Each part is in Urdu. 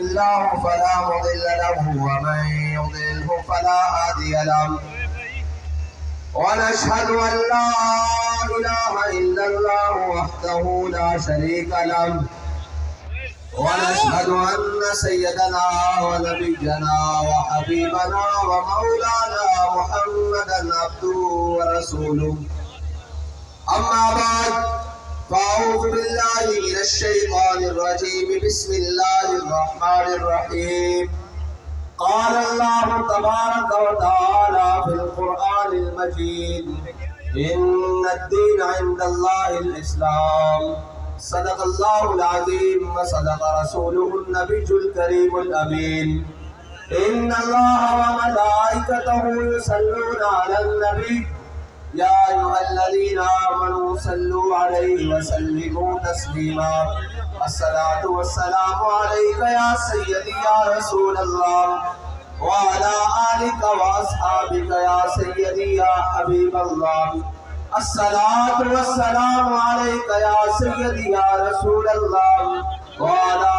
الله فلا مضل له ومن يضلله فلا هادي له ونشهد أن لا إله إلا الله وحده لا شريك له ونشهد أن سيدنا ونبينا وحبيبنا ومولانا محمدا عبده ورسوله أما بعد فأعوذ بالله من الشيطان الرجيم بسم الله الرحمن الرحيم قال الله تبارك وتعالى في القرآن المجيد إن الدين عند الله الإسلام صدق الله العظيم وصدق رسوله النبي الكريم الأمين إن الله وملائكته يصلون على النبي يا أيها الذين آمنوا صلوا عليه وسلموا تسليما الصلاة والسلام عليك يا سيدي يا رسول الله وعلى آلك وأصحابك يا سيدي يا حبيب الله الصلاة والسلام عليك يا سيدي يا رسول الله وعلى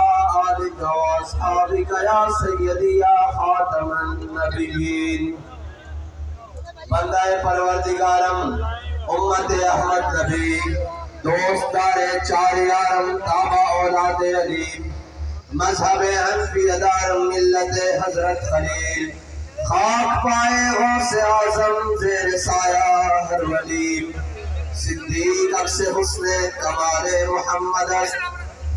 آلك وأصحابك يا سيدي يا خاتم النبيين بندہ پروردگارم امت احمد نبی دوستدار چار یارم تابع اولاد علی مذہب حنفی دارم ملت حضرت خلیل خاک پائے غوث اعظم زیر سایہ ہر ولی صدیق عکس حسن کمال محمد است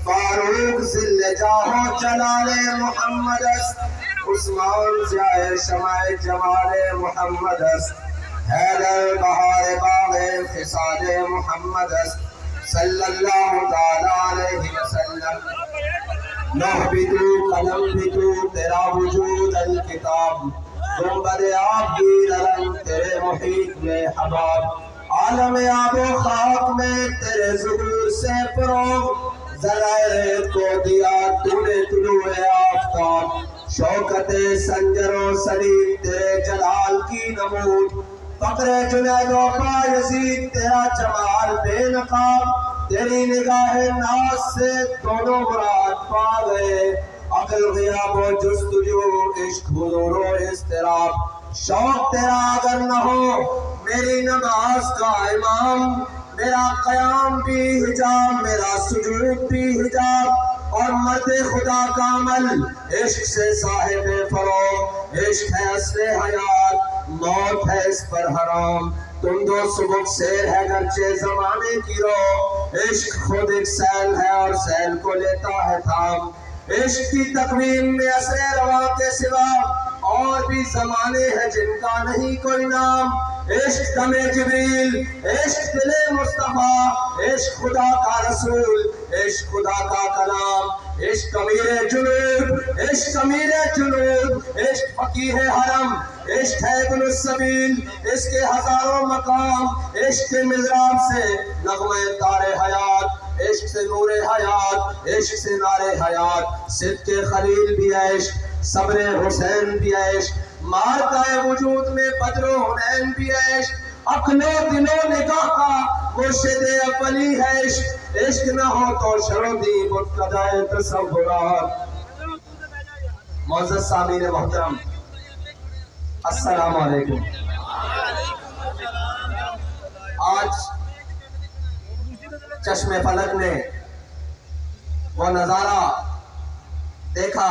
فاروق ذل جاہ و جلال محمد است عثمان ضیاء شمع جمال محمد است حیدر بہار باغ خصال محمد است صلی اللہ تعالی علیہ وسلم لوح بھی تو قلم بھی تو تیرا وجود الکتاب گنبد آب کی رنگ تیرے محیط میں حباب عالم آب و خاک میں تیرے ظہور سے فروغ ذرائع کو دیا تو نے طلوع آفتاب شوکت سنجر و سلیم تیرے جلال کی نمود فقر جنید و بایزید تیرا جمال بے نقاب تیری نگاہ ناز سے دونوں مراد پا گئے عقل غیاب و جستجو عشق حضور و اضطراب شوق تیرا اگر نہ ہو میری نماز کا امام میرا قیام بھی حجاب میرا سجود بھی حجاب اور مرد خدا کا عمل عشق سے صاحب فروغ عشق ہے اصل حیات موت ہے اس پر حرام تم دو سبک سیر ہے گرچہ زمانے کی رو عشق خود ایک سیل ہے اور سیل کو لیتا ہے تھام عشق کی تقویم میں اثر رواں کے سوا اور بھی زمانے ہیں جن کا نہیں کوئی نام عشق دم جبریل عشق دل مصطفیٰ عشق خدا کا رسول عشق خدا کا کلام عشق امیر جنوب عشق امیر جنوب عشق فقیہ حرم عشق ہے ابن السبیل اس کے ہزاروں مقام عشق کے مضراب سے نغمہ تار حیات عشق سے نور حیات عشق سے نار حیات صدق خلیل بھی عشق صبر حسین بھی عشق مارکہ وجود میں بدر و حنین بھی عشق عقل و دل و نگاہ کا مرشد اولی ہے عشق عشق نہ ہو تو شرودی متقدہ تصورات معزز سامعین محترم السلام علیکم آج چشم فلک نے وہ نظارہ دیکھا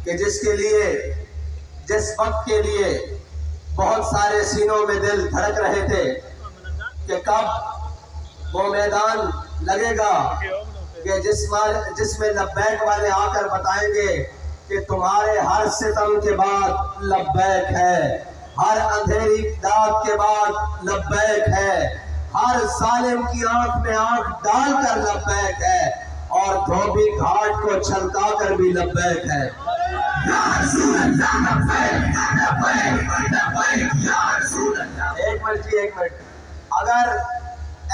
کہ جس کے لیے جس وقت کے لیے بہت سارے سینوں میں دل دھڑک رہے تھے کہ کب وہ میدان لگے گا کہ جس میں لبیک والے آ کر بتائیں گے کہ تمہارے ہر ستم کے بعد لبیک ہے ہر اندھیری داد کے بعد لبیک ہے ہر ظالم کی آنکھ میں آنکھ ڈال کر لبیک ہے اور دھوبی گھاٹ کو چھلکا کر بھی لبیک ہے ایک منٹ اگر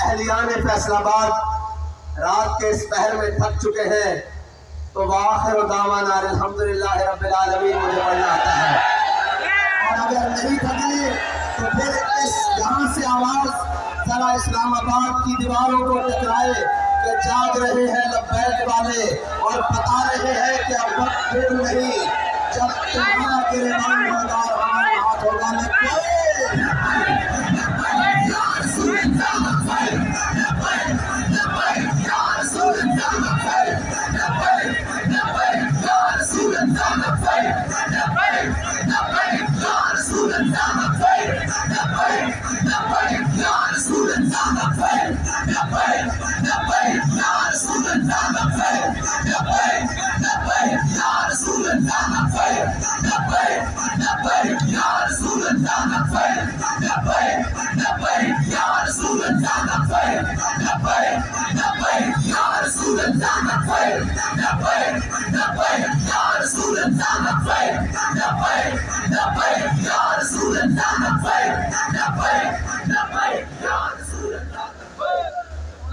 اہلیان فیصل آباد رات کے اس پہر میں تھک چکے ہیں تو وآخر دعوانا الحمدللہ رب العالمین مجھے پڑھنا آتا ہے اور اگر نہیں تھکے تو پھر اس یہاں سے آواز ذرا اسلام آباد کی دیواروں کو ٹکرائے کہ جاگ رہے ہیں لبیک والے اور بتا رہے ہیں کہ اب وقت دور نہیں جب تمہارا گریبان ہوگا اور ہمارا ہاتھ ہوگا لبیک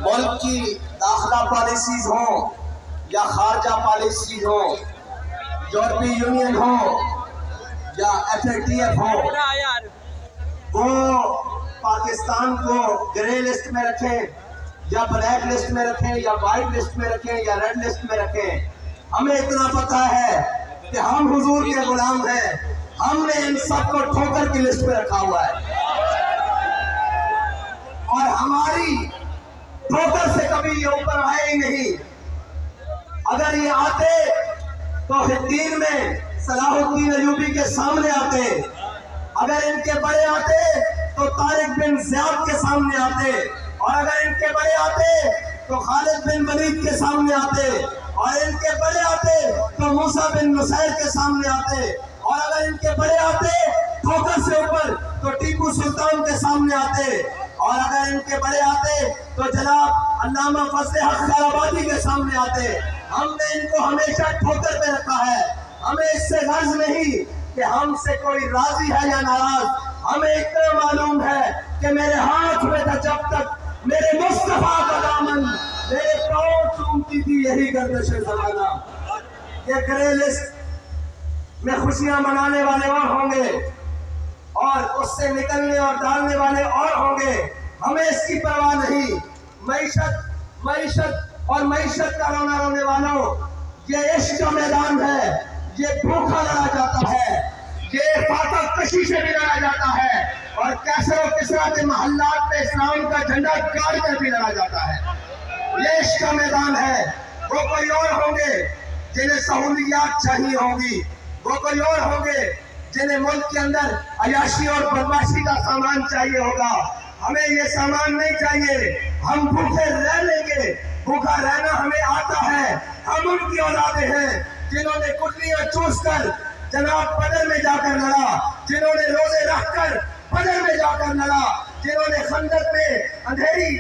ملک کی داخلہ پالیسیز ہوں یا خارجہ پالیسیز ہوں، یورپی یونین ہو یا FATF ہو، وہ پاکستان کو گرے لسٹ میں رکھیں یا بلیک لسٹ میں رکھیں یا وائٹ لسٹ میں رکھیں یا ریڈ لسٹ میں رکھیں، ہمیں اتنا پتہ ہے کہ ہم حضور کے غلام ہیں. ہم نے ان سب کو ٹھوکر کی لسٹ پہ رکھا ہوا ہے اور ہماری ٹھوکر سے کبھی یہ اوپر آئے ہی نہیں. اگر یہ آتے تو الدین میں صلاح الدین ایوبی کے سامنے آتے، اگر ان کے بڑے آتے تو طارق بن زیاد کے سامنے آتے، اور اگر ان کے بڑے آتے تو خالد بن ولید کے سامنے آتے، اور ان کے بڑے آتے تو موسیٰ بن نصیر کے سامنے آتے، اور اگر ان کے بڑے آتے ٹھوکر سے اوپر تو ٹیپو سلطان کے سامنے آتے، اور اگر ان کے بڑے آتے تو جناب علامہ فضل حق خیرآبادی کے سامنے آتے. ہم نے ان کو ہمیشہ ٹھوکر پہ رکھا ہے. ہمیں اس سے غرض نہیں کہ ہم سے کوئی راضی ہے یا ناراض. ہمیں اتنا معلوم ہے کہ میرے ہاتھ میں تھا جب تک میرے مصطفیٰ کا دامن، میرے پاؤں چومتی تھی یہی گردش زمانہ. یہ گرے لسٹ میں خوشیاں منانے والے اور ہوں گے اور اس سے نکلنے اور ڈالنے والے اور ہوں گے. ہمیں اس کی پرواہ نہیں. معیشت اور معیشت کا رونا رونے والوں، یہ عشق کا میدان ہے. یہ بھوکا لڑا جاتا ہے، یہ فاتح کشی سے بھی لڑا جاتا ہے، اور کیسر و کسرا کے محلات پہ اسلام کا جھنڈا گاڑ کر بھی لڑا جاتا ہے. یہ عشق کا میدان ہے. وہ کوئی اور ہوں گے جنہیں سہولیات چاہیے ہوں گی، وہ کوئی اور ہوں گے جنہیں ملک کے اندر عیاشی اور بدماشی کا سامان چاہیے ہوگا. ہمیں یہ سامان نہیں چاہیے. ہم بھوکے رہ لیں گے. بھوکا رہنا ہمیں آتا ہے. ہم ان کی اولادیں ہیں جنہوں نے کٹلیاں چوس کر جناب بدر میں جا کر لڑا، جنہوں نے روزے رکھ کر بدر میں جا کر لڑا، جنہوں نے خندق میں اندھیری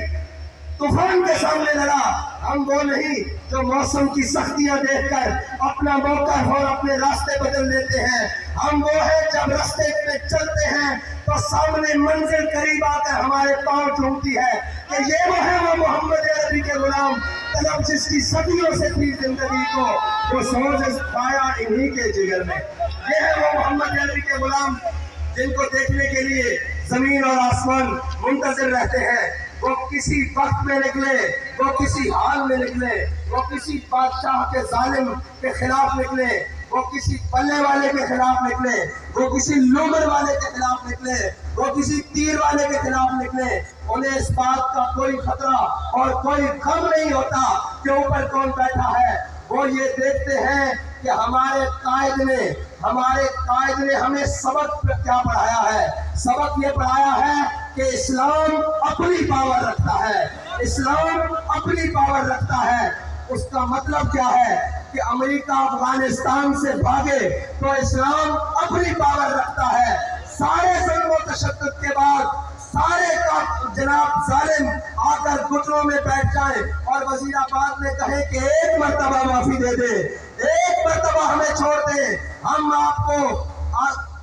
طوفان کے سامنے لڑا. ہم وہ نہیں جو موسم کی سختیاں دیکھ کر اپنا موقع اور اپنے راستے بدل لیتے ہیں. ہم وہ ہیں جب راستے میں چلتے ہیں تو سامنے منزل قریب آ کر ہمارے پاؤں چومتی ہے کہ یہ وہ ہے وہ محمد عربی کے غلام طلب جس کی صدیوں سے تھی زندگی کو وہ سوز پایا انہی کے جگر میں. یہ ہے وہ محمد عربی کے غلام جن کو دیکھنے کے لیے زمین اور آسمان منتظر رہتے ہیں. وہ کسی وقت میں نکلے، وہ کسی حال میں نکلے، وہ کسی بادشاہ کے ظالم کے خلاف نکلے، وہ کسی پلے والے کے خلاف نکلے، وہ کسی لومڑ والے کے خلاف نکلے، وہ کسی تیر والے کے خلاف نکلے. انہیں اس بات کا کوئی خطرہ اور کوئی غم نہیں ہوتا کہ اوپر کون بیٹھا ہے. وہ یہ دیکھتے ہیں کہ ہمارے قائد نے ہمیں سبق کیا پڑھایا ہے. سبق یہ پڑھایا ہے کہ اسلام اپنی پاور رکھتا ہے. اسلام اپنی پاور رکھتا ہے. اس کا مطلب کیا ہے کہ امریکہ افغانستان سے بھاگے تو اسلام اپنی پاور رکھتا ہے. سارے ظلم و تشدد کے بعد سارے کا جناب ظالم آ کر گھٹنوں میں بیٹھ جائیں اور وزیر آباد میں کہیں کہ ایک مرتبہ معافی دے دے، ایک مرتبہ ہمیں چھوڑ دے، ہم آپ کو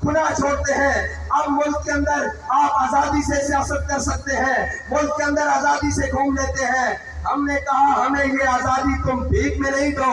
کھلا چھوڑتے ہیں. اب ملک کے اندر آپ آزادی سے سیاست کر سکتے ہیں، ملک کے اندر آزادی سے گھوم لیتے ہیں. ہم نے کہا ہمیں یہ آزادی تم بھیک میں نہیں دو،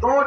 2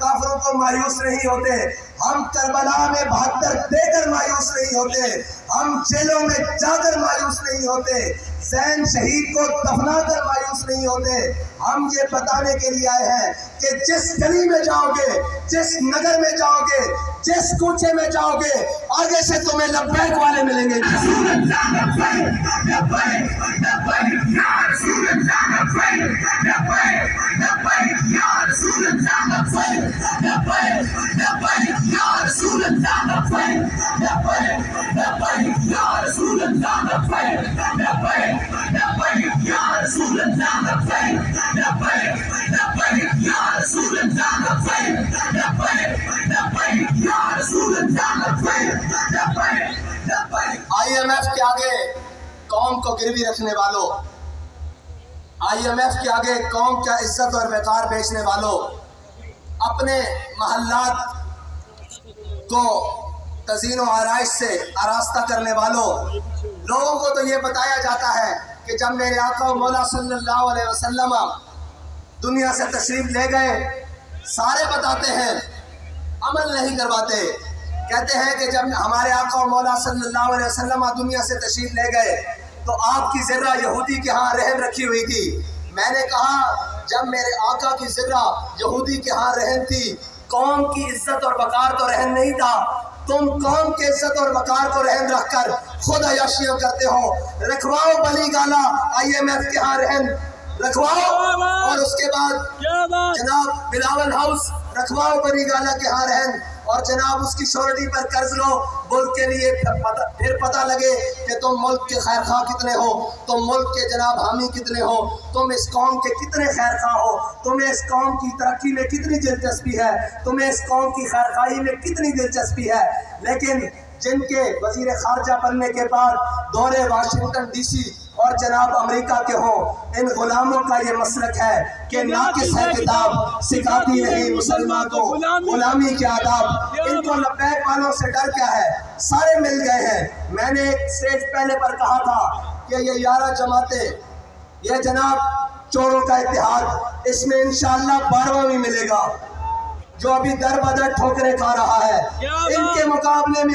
کافروں کو مایوس نہیں ہوتے، ہم کربلا میں 72 دے کر مایوس نہیں ہوتے، ہم جیلوں میں جا کر مایوس نہیں ہوتے، حسین شہید کو دفنا کر مایوس نہیں ہوتے۔ ہم یہ بتانے کے لیے آئے ہیں کہ جس گلی میں جاؤ گے، جس نگر میں جاؤ گے، جس کوچے میں جاؤ گے، آگے سے تمہیں لبیک والے ملیں گے۔ IMF کے آگے قوم کو گروی رکھنے والوں، IMF کے آگے قوم کا عزت اور وقار بیچنے والوں، اپنے محلات کو تزئین و آرائش سے آراستہ کرنے والوں، لوگوں کو تو یہ بتایا جاتا ہے کہ جب میرے آقا و مولا صلی اللہ علیہ وسلم دنیا سے تشریف لے گئے، سارے بتاتے ہیں، عمل نہیں کرواتے۔ کہتے ہیں کہ جب ہمارے آقا و مولا صلی اللہ علیہ وسلم دنیا سے تشریف لے گئے تو آپ کی ذرہ یہودی کے ہاں رہن رکھی ہوئی تھی۔ میں نے کہا جب میرے آقا کی ذرہ یہودی کے ہاں رہن تھی، قوم کی عزت اور وقار تو رہن نہیں تھا، تم قوم کے عزت اور وقار کو رہن رکھ کر خود عیاشیاں کرتے ہو۔ رکھواؤ بلی گالا IMF کے ہاں رہن رکھواؤ، اور اس کے بعد جناب بلاول ہاؤس رکھواؤ بلی گالا کے ہاں رہن، اور جناب اس کی شورٹی پر قرض لو ملک کے لیے، پھر پتہ لگے کہ تم ملک کے خیر خواہ کتنے ہو، تم ملک کے جناب حامی کتنے ہو، تم اس قوم کے کتنے خیر خواہ ہو، تمہیں اس قوم کی ترقی میں کتنی دلچسپی ہے، تمہیں اس قوم کی خیر خواہی میں کتنی دلچسپی ہے۔ لیکن جن کے وزیر خارجہ بننے کے بعد دورے واشنگٹن DC اور جناب امریکہ کے ہوں، ان غلاموں کا یہ مسلک ہے کہ ناقص ہے کتاب، سکھاتی نہیں مسلمان کو غلامی کے آداب۔ ان کو لبیک والوں سے ڈر کیا ہے؟ سارے مل گئے ہیں۔ میں نے ایک سٹیج پہلے پر کہا تھا کہ یہ 11 جماعتیں، یہ جناب چوروں کا اتحاد، اس میں انشاءاللہ 12واں بھی ملے گا، جو ابھی در بدر ٹھوکریں کھا رہا ہے۔ ان کے مقابلے میں